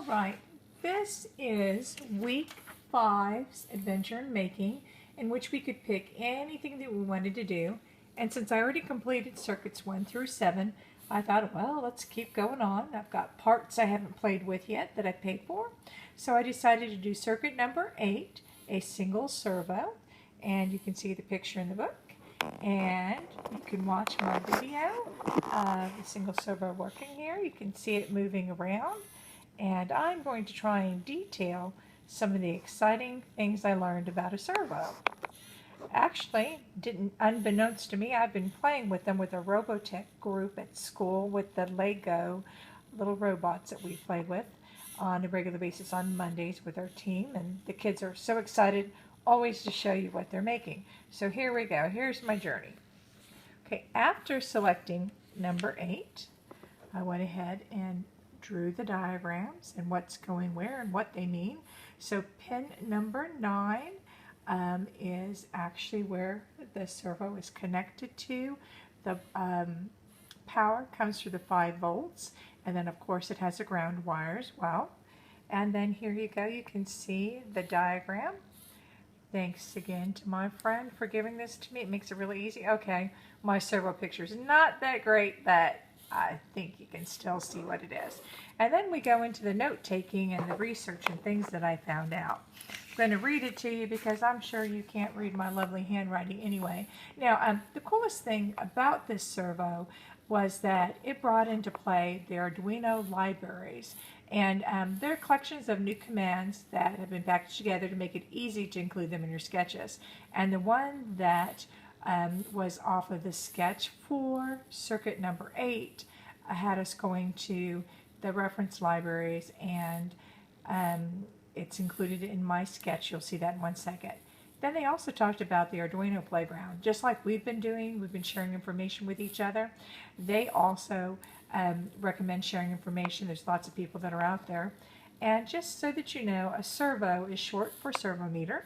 All right, this is week 5's adventure in making, in which we could pick anything that we wanted to do. And since I already completed circuits 1 through 7, I thought, well, let's keep going on. I've got parts I haven't played with yet that I paid for. So I decided to do circuit number 8, a single servo. And you can see the picture in the book. And you can watch my video of the single servo working here. You can see it moving around. And I'm going to try and detail some of the exciting things I learned about a servo. Actually, unbeknownst to me, I've been playing with them with a Robotech group at school with the Lego little robots that we play with on a regular basis on Mondays with our team. And the kids are so excited always to show you what they're making. So here we go. Here's my journey. Okay, after selecting number 8, I went ahead and drew the diagrams and what's going where and what they mean. So pin number 9 is actually where the servo is connected to. The power comes through the 5 volts, and then of course it has a ground wire as well. And then here you go, you can see the diagram. Thanks again to my friend for giving this to me. It makes it really easy. Okay, my servo picture is not that great, but I think you can still see what it is. And then we go into the note-taking and the research and things that I found out. I'm going to read it to you because I'm sure you can't read my lovely handwriting anyway. Now, the coolest thing about this servo was that it brought into play the Arduino libraries. And they're collections of new commands that have been packaged together to make it easy to include them in your sketches. And the one that was off of the sketch for circuit number 8 had us going to the reference libraries, and it's included in my sketch. You'll see that in 1 second. Then they also talked about the Arduino playground. Just like we've been doing, we've been sharing information with each other. They also recommend sharing information. There's lots of people that are out there. And just so that you know, a servo is short for servo meter.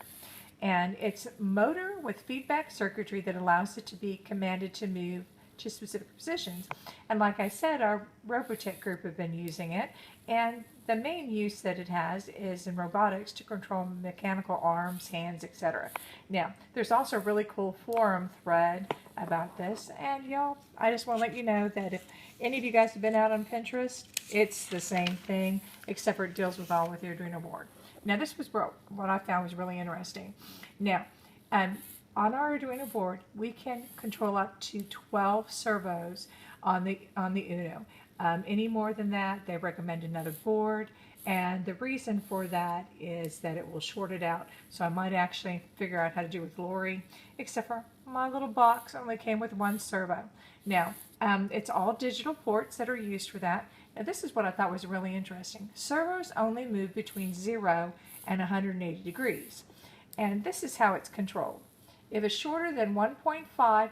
And it's a motor with feedback circuitry that allows it to be commanded to move to specific positions. And like I said, our Robotech group have been using it. And the main use that it has is in robotics to control mechanical arms, hands, etc. Now, there's also a really cool forum thread about this. And y'all, I just want to let you know that if any of you guys have been out on Pinterest, it's the same thing, except for it deals with all with the Arduino board. Now, this was what I found was really interesting. Now, on our Arduino board, we can control up to 12 servos on the Uno. Any more than that, they recommend another board, and the reason for that is that it will short it out. So I might actually figure out how to do with Lori, except for my little box only came with 1 servo. Now, it's all digital ports that are used for that. Now, this is what I thought was really interesting. Servos only move between 0 and 180 degrees, and this is how it's controlled. If it's shorter than 1.5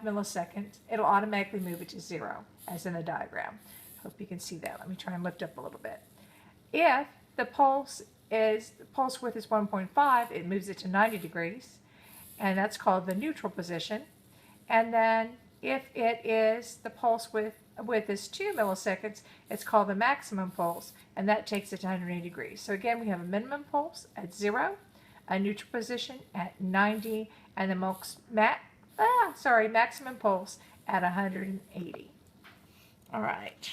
milliseconds, it'll automatically move it to 0, as in the diagram. Hope you can see that. Let me try and lift up a little bit. If the pulse width is 1.5, it moves it to 90 degrees, and that's called the neutral position. And then if the pulse width is 2 milliseconds, it's called the maximum pulse, and that takes it to 180 degrees. So again, we have a minimum pulse at 0, a neutral position at 90, and the maximum pulse at 180. All right.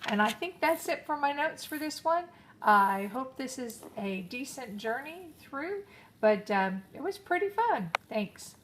And I think that's it for my notes for this one. I hope this is a decent journey through, but it was pretty fun. Thanks.